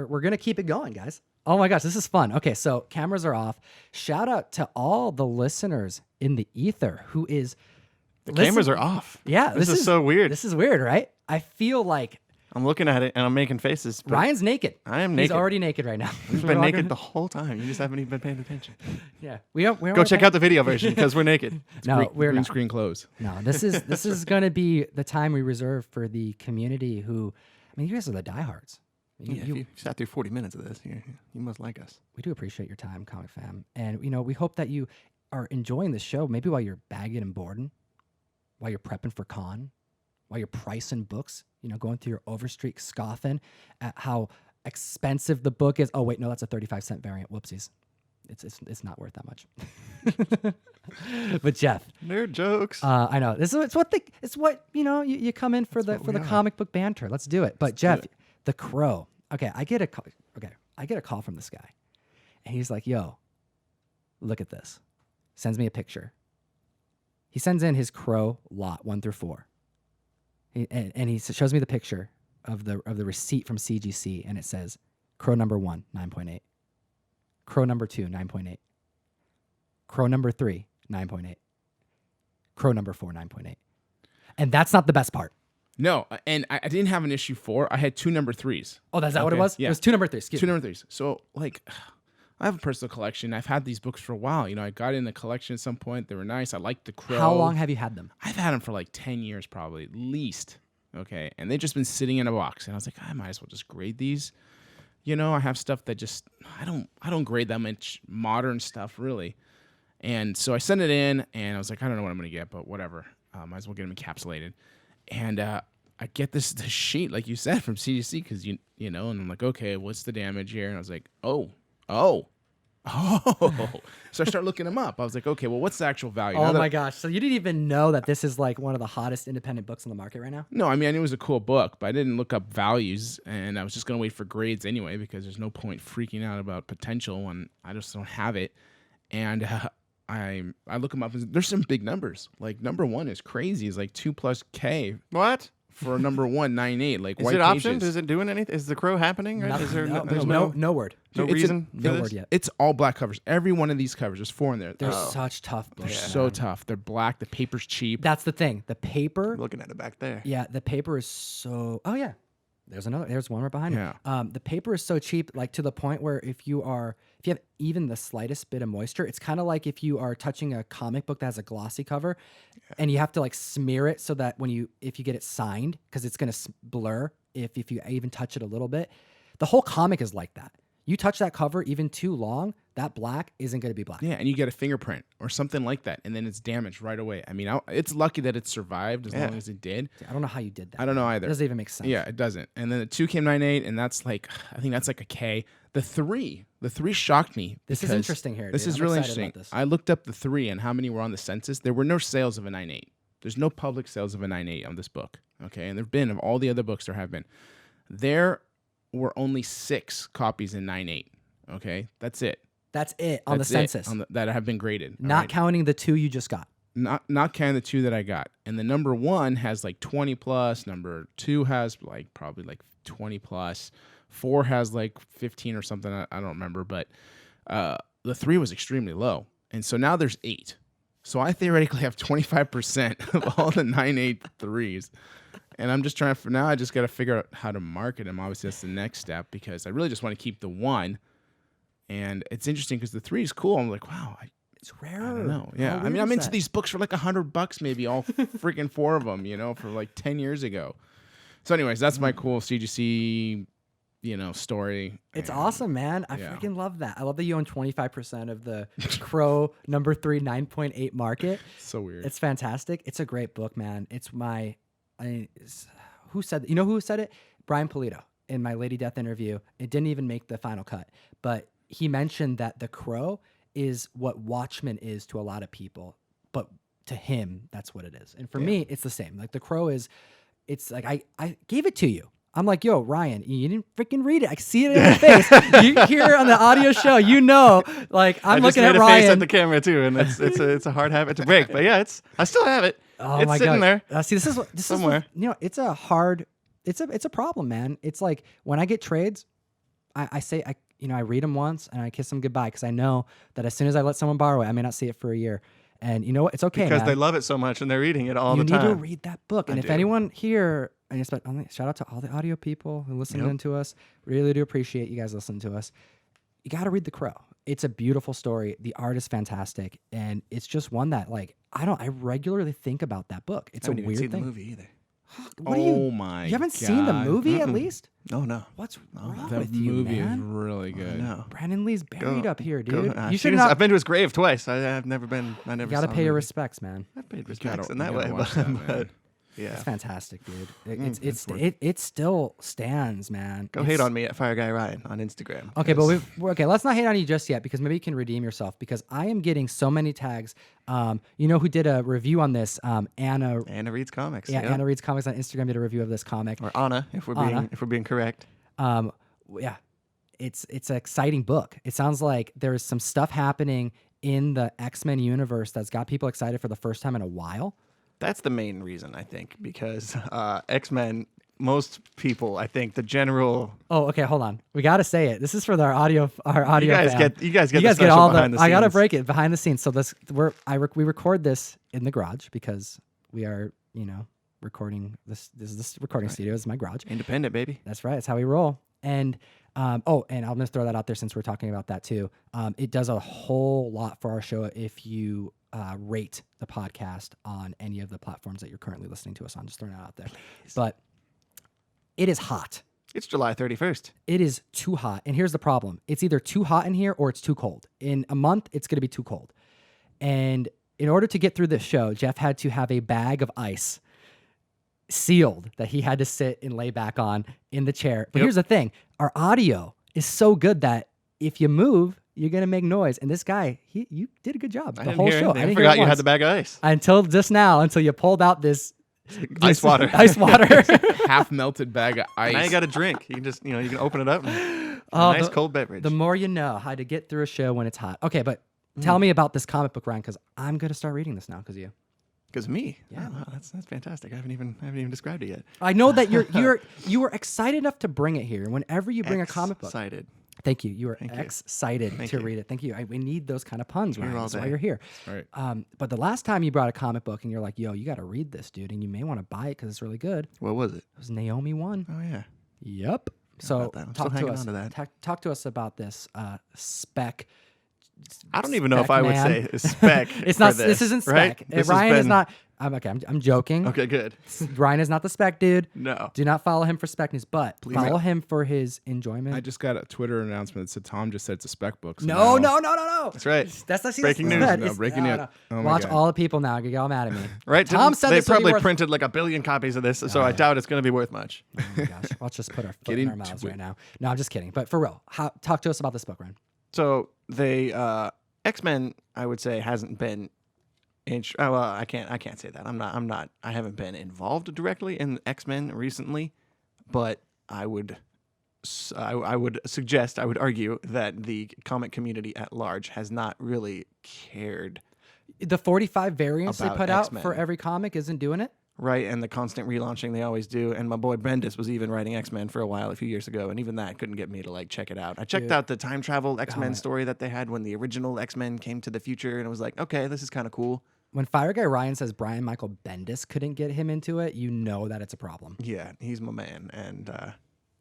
we're going to keep it going, guys. Oh my gosh, this is fun. Okay, so cameras are off. Shout out to all the listeners in the ether who is... The cameras are off. Yeah. This is so weird. This is weird, right? I feel like... I'm looking at it and I'm making faces. Ryan's naked. I am naked. He's already naked right now. We've been naked the whole time. You just haven't even been paying attention. Yeah. Go check out the video version because we're naked. We're green not. screen clothes. No, this is going to be the time we reserve for the community who... I mean, you guys are the diehards. If you sat through 40 minutes of this, you must like us. We do appreciate your time, Comic Fam. And, we hope that you are enjoying the show, maybe while you're bagging and boarding, while you're prepping for con, while you're pricing books, going through your Overstreet scoffing at how expensive the book is. Oh, wait, no, that's a 35-cent variant. Whoopsies. It's not worth that much. But Jeff, nerd jokes. I know it's what you come in for the comic book banter. Let's do it. But Jeff, the Crow. Okay, I get a call from this guy, and he's like, "Yo, look at this." Sends me a picture. He sends in his Crow lot 1 through 4. And he shows me the picture of the receipt from CGC, and it says Crow number 1, 9.8. Crow number 2, 9.8. Crow number 3, 9.8. Crow number 4, 9.8. And that's not the best part. No, and I didn't have an issue 4. I had 2 number 3s. Oh, that's that what it was? Yeah. It was 2 number 3s. Excuse 2 me. number 3s. So, I have a personal collection. I've had these books for a while. I got in the collection at some point. They were nice. I liked the Crow. How long have you had them? I've had them for 10 years probably, at least. Okay. And they've just been sitting in a box. And I was like, I might as well just grade these. I have stuff that just, I don't grade that much modern stuff really. And so I sent it in and I was like, I don't know what I'm going to get, but whatever. Might as well get them encapsulated. And I get this sheet, like you said, from CGC because, and I'm like, okay, what's the damage here? And I was like, oh. So I start looking them up. I was like, okay, well, what's the actual value? Oh my gosh. So you didn't even know that this is one of the hottest independent books on the market right now? No, I mean, I knew it was a cool book, but I didn't look up values, and I was just going to wait for grades anyway because there's no point freaking out about potential when I just don't have it. And I look them up, and there's some big numbers. Number 1 is crazy. It's 2+ K. What? For number 1, 9.8, is white it pages. optioned? Is it doing anything? Is the Crow happening? Right? There's no word. No reason for No this? word yet. It's all black covers. Every one of these covers, there's 4 in there. They're such tough They're books. so tough. They're black. The paper's cheap. That's the thing. The paper. I'm looking at it back there. Yeah, the paper is so... Oh, yeah. There's one right behind it. The paper is so cheap, to the point where if you have even the slightest bit of moisture, it's kind of like if you are touching a comic book that has a glossy cover, and you have to smear it so that if you get it signed, because it's gonna blur if you even touch it a little bit. The whole comic is like that. You touch that cover even too long, that black isn't going to be black. Yeah, and you get a fingerprint or something like that, and then it's damaged right away. I mean, it's lucky that it survived as long as it did. I don't know how you did that. I don't know either. It doesn't even make sense. Yeah, it doesn't. And then the 2 came 9.8, and that's I think that's a K. The 3 shocked me. This is interesting here. This is really interesting. I looked up the 3 and how many were on the census. There were no sales of a 9.8. There's no public sales of a 9.8 on this book. Okay, and there've been of all the other books there have been. There were only 6 copies in 9.8. Okay, that's it. That's it on the census that have been graded. Not counting the 2 you just got. Not counting the 2 that I got. And the number 1 has 20 plus. Number 2 has probably 20 plus. 4 has 15 or something. I don't remember. But the 3 was extremely low. And so now there's 8. So I theoretically have 25% of all the 9.8 3s. And I'm just trying for now. I just got to figure out how to market them. Obviously, that's the next step because I really just want to keep the 1. And it's interesting because the 3 is cool. I'm like, wow, it's rare. I don't know. Yeah, I mean, I'm into these books for $100 maybe, all freaking 4 of them, for 10 years ago. So, anyways, that's my cool CGC, story. It's awesome, man. I freaking love that. I love that you own 25% of the Crow number 3 9.8 market. So weird. It's fantastic. It's a great book, man. It's who said? Who said it? Brian Polito in my Lady Death interview. It didn't even make the final cut, but he mentioned that the Crow is what Watchmen is to a lot of people, but to him, that's what it is. And for me, it's the same. The Crow is, it's I gave it to you. I'm like, yo, Ryan, you didn't freaking read it. I see it in your face. You hear on the audio show, I'm looking at Ryan. I just made a face at the camera too, and it's a hard habit to break. But yeah, I still have it. Oh it's my sitting God. there. See, this is somewhere. it's a problem, man. It's like when I get trades, I say I read them once and I kiss them goodbye because I know that as soon as I let someone borrow it, I may not see it for a year. And you know what? It's okay, because man. they love it so much and they're reading it all you the time. need to read that book. And if anyone here, and shout out to all the audio people who listen to us. Really do appreciate you guys listening to us. You got to read The Crow. It's a beautiful story. The art is fantastic, and it's just one that I regularly think about that book. It's I a haven't even weird seen thing. the movie either. My! You haven't seen the movie at least? No. What's wrong That with you, movie is man? really good. No. Brandon Lee's buried up here, dude. You should not. I've been to his grave twice. I've never been. I never. You got to saw pay the your movie. respects, man. I paid You respects gotta- in that you gotta way, watch but, that, man. yeah. It's fantastic, dude. It still stands, man. Go hate on me at Fire Guy Ryan on Instagram. Okay, but let's not hate on you just yet because maybe you can redeem yourself because I am getting so many tags. You know who did a review on this? Anna reads comics. Yeah, Anna reads comics on Instagram. Did a review of this comic. Or Anna, if we're being correct. Yeah, it's an exciting book. It sounds like there's some stuff happening in the X-Men universe that's got people excited for the first time in a while. That's the main reason, I think, because X-Men, most people, I think, the general. Oh, okay, hold on. We got to say it. This is for our audio. You guys fam. get. You guys get the all behind the scenes. I got to break it behind the scenes. So we record this in the garage because we are recording this. This is this recording studio. This is my garage. Independent, baby. That's right. That's how we roll. And and I'm gonna throw that out there since we're talking about that too. It does a whole lot for our show if you rate the podcast on any of the platforms that you're currently listening to us on. Just throwing that out there. Please. But it is hot. It's July 31st. It is too hot. And here's the problem. It's either too hot in here or it's too cold. In a month, it's going to be too cold. And in order to get through this show, Jeff had to have a bag of ice sealed that he had to sit and lay back on in the chair. But here's the thing. Our audio is so good that if you move, you're going to make noise. And this guy, you did a good job the whole show. I forgot you had the bag of ice. Until just now, until you pulled out this ice water. Ice water. Half melted bag of ice. Now you got a drink. You can just, you can open it up. And nice cold beverage. The more you know how to get through a show when it's hot. Okay, but tell me about this comic book, Ryan, because I'm going to start reading this now because of you. Because of me? Yeah. Oh, wow, that's fantastic. I haven't even described it yet. I know that you were excited enough to bring it here. Whenever you bring a comic book. Excited. Thank you. You are excited to read it. Thank you. We need those kind of puns, Ryan. That's why you're here. Right. But the last time you brought a comic book and you're like, yo, you got to read this, dude, and you may want to buy it because it's really good. What was it? It was Naomi 1. Oh, yeah. Yep. So talk to us. Talk to us about this spec. I don't even know if I would say spec. It's not. This, this isn't right? spec. Ryan is not. I'm joking. Okay, good. Ryan is not the spec dude. No. Do not follow him for spec news, but follow him for his enjoyment. I just got a Twitter announcement that said Tom just said it's a spec book. So no. That's right. That's not breaking news. No, breaking news. Oh Watch all the people now. Get all mad at me. Right? Tom said they this would be probably worth... printed like 1 billion copies of this, so I doubt it's going to be worth much. Oh my gosh. Let's just put our foot in our mouths right now. No, I'm just kidding. But for real, talk to us about this book, Ryan. So they X-Men, I would say, hasn't been. Well, I can't say that. I haven't been involved directly in X-Men recently, but I would suggest, I would argue that the comic community at large has not really cared. The 45 variants they About put X-Men. out for every comic isn't doing it? Right, and the constant relaunching they always do. And my boy Bendis was even writing X-Men for a while a few years ago, and even that couldn't get me to check it out. I checked out the time travel X-Men story that they had when the original X-Men came to the future, and it was like, okay, this is kind of cool. When Fire Guy Ryan says Brian Michael Bendis couldn't get him into it, you know that it's a problem. Yeah, he's my man, and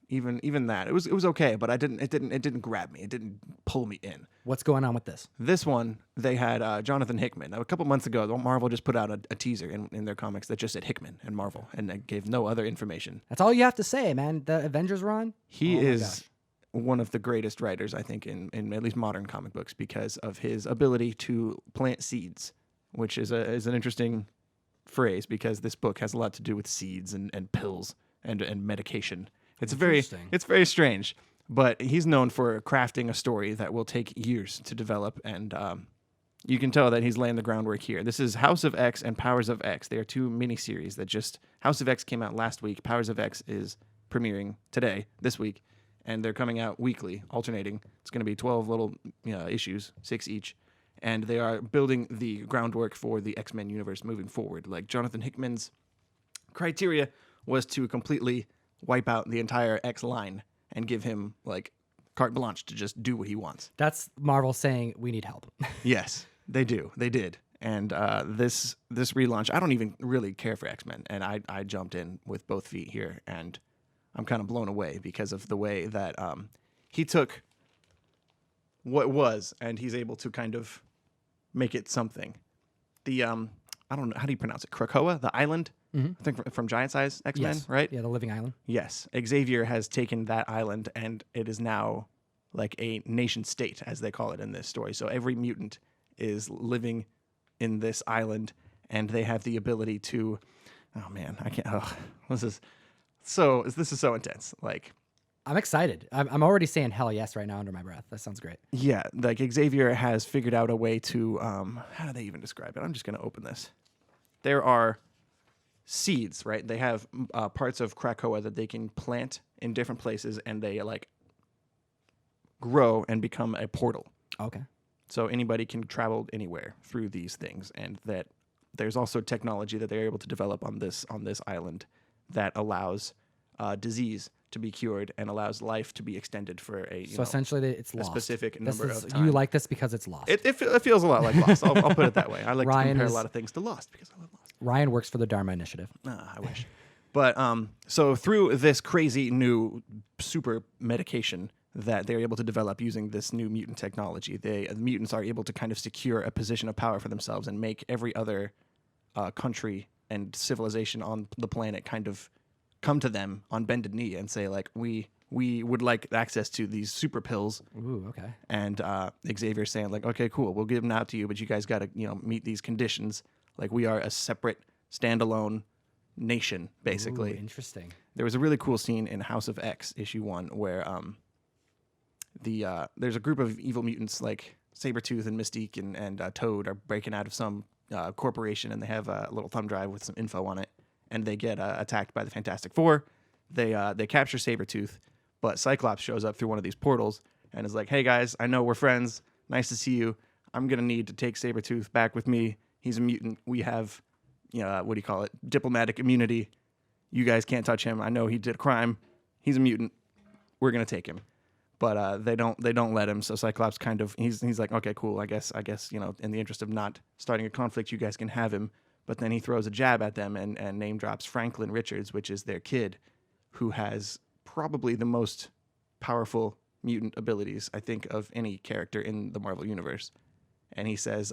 even that it was okay, but it didn't grab me. It didn't pull me in. What's going on with this? This one, they had Jonathan Hickman. Now, a couple months ago, Marvel just put out a teaser in their comics that just said Hickman and Marvel, and it gave no other information. That's all you have to say, man. The Avengers run. He is one of the greatest writers, I think, in at least modern comic books because of his ability to plant seeds, which is an interesting phrase because this book has a lot to do with seeds and pills and medication. It's very strange, but he's known for crafting a story that will take years to develop, and you can tell that he's laying the groundwork here. This is House of X and Powers of X. They are two miniseries that House of X came out last week. Powers of X is premiering this week, and they're coming out weekly, alternating. It's going to be 12 little issues, 6 each, and they are building the groundwork for the X-Men universe moving forward. Like Jonathan Hickman's criteria was to completely wipe out the entire X line and give him carte blanche to just do what he wants. That's Marvel saying we need help. Yes, they do. They did. And this relaunch, I don't even really care for X-Men, and I jumped in with both feet here, and I'm kind of blown away because of the way that he took what was, and he's able to kind of make it something. The I don't know, how do you pronounce it? Krakoa, the island, I think from Giant Size X-Men, Yes. right? Yeah, the living island. Yes. Xavier has taken that island, and it is now like a nation state, as they call it in this story. So every mutant is living in this island, and they have the ability to. Oh man, I can't. Oh, this is so intense. Like, I'm excited. I'm already saying hell yes right now under my breath. That sounds great. yeah, like Xavier has figured out a way to. How do they even describe it? I'm just gonna open this. There are seeds, right? They have parts of Krakoa that they can plant in different places, and they like grow and become a portal. Okay. So anybody can travel anywhere through these things, and that there's also technology that they're able to develop on this island that allows disease to be cured and allows life to be extended for essentially it's lost. specific This number is- of time. You like this because it's lost. It feels a lot like Lost. I'll put it that way. I like Ryan to compare is- a lot of things to Lost because I love Lost. Ryan works for the Dharma Initiative. I wish. But so through this crazy new super medication that they're able to develop using this new mutant technology, the mutants are able to kind of secure a position of power for themselves and make every other country and civilization on the planet kind of come to them on bended knee and say, like, we would like access to these super pills. Ooh, okay. And Xavier's saying, like, okay, cool, we'll give them out to you, but you guys got to, meet these conditions. Like, we are a separate, standalone nation, basically. Ooh, interesting. There was a really cool scene in House of X, issue 1, where there's a group of evil mutants like Sabretooth and Mystique and Toad are breaking out of some corporation, and they have a little thumb drive with some info on it, and they get attacked by the Fantastic Four. They capture Sabretooth, but Cyclops shows up through one of these portals and is like, hey guys, I know we're friends. Nice to see you. I'm going to need to take Sabretooth back with me. He's a mutant. We have, what do you call it? Diplomatic immunity. You guys can't touch him. I know he did a crime. He's a mutant. We're going to take him. But they don't let him. So Cyclops kind of he's like, okay, cool. I guess in the interest of not starting a conflict, you guys can have him. But then he throws a jab at them and name drops Franklin Richards, which is their kid, who has probably the most powerful mutant abilities, I think, of any character in the Marvel universe. And he says,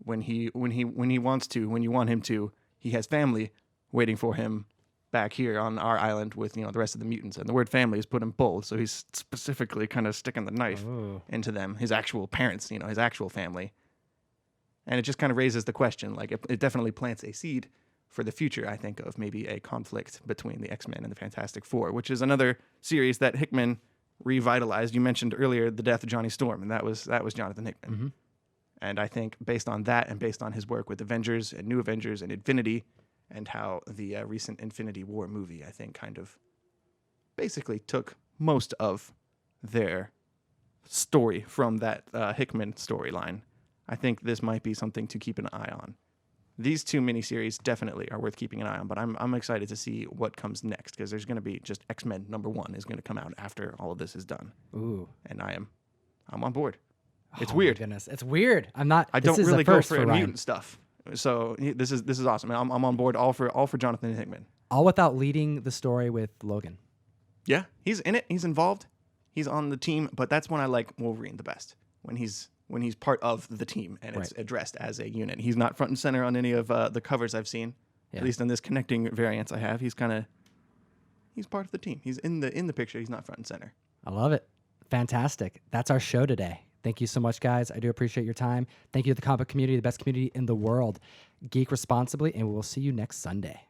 when you want him to, he has family waiting for him back here on our island with the rest of the mutants, and the word family is put in bold, so he's specifically kind of sticking the knife into them, his actual parents, his actual family. And it just kind of raises the question, like it definitely plants a seed for the future, I think, of maybe a conflict between the X-Men and the Fantastic Four, which is another series that Hickman revitalized. You mentioned earlier the death of Johnny Storm, and that was Jonathan Hickman. Mm-hmm. And I think based on that and based on his work with Avengers and New Avengers and Infinity, and how the recent Infinity War movie, I think, kind of basically took most of their story from that Hickman storyline. I think this might be something to keep an eye on. These two miniseries definitely are worth keeping an eye on, but I'm excited to see what comes next, because there's going to be just X-Men #1 is going to come out after all of this is done. Ooh. And I'm on board. It's Oh, weird. My goodness. It's weird. I'm not. I this don't is a really go first for Ryan. mutant stuff. So this is awesome. I'm on board all for Jonathan Hickman. All without leading the story with Logan. Yeah, he's in it. He's involved. He's on the team. But that's when I like Wolverine the best. When he's part of the team and it's addressed as a unit. He's not front and center on any of the covers I've seen. Yeah. At least in this connecting variants I have. He's part of the team. He's in the picture. He's not front and center. I love it. Fantastic. That's our show today. Thank you so much, guys. I do appreciate your time. Thank you to the comic community, the best community in the world. Geek responsibly, and we will see you next Sunday.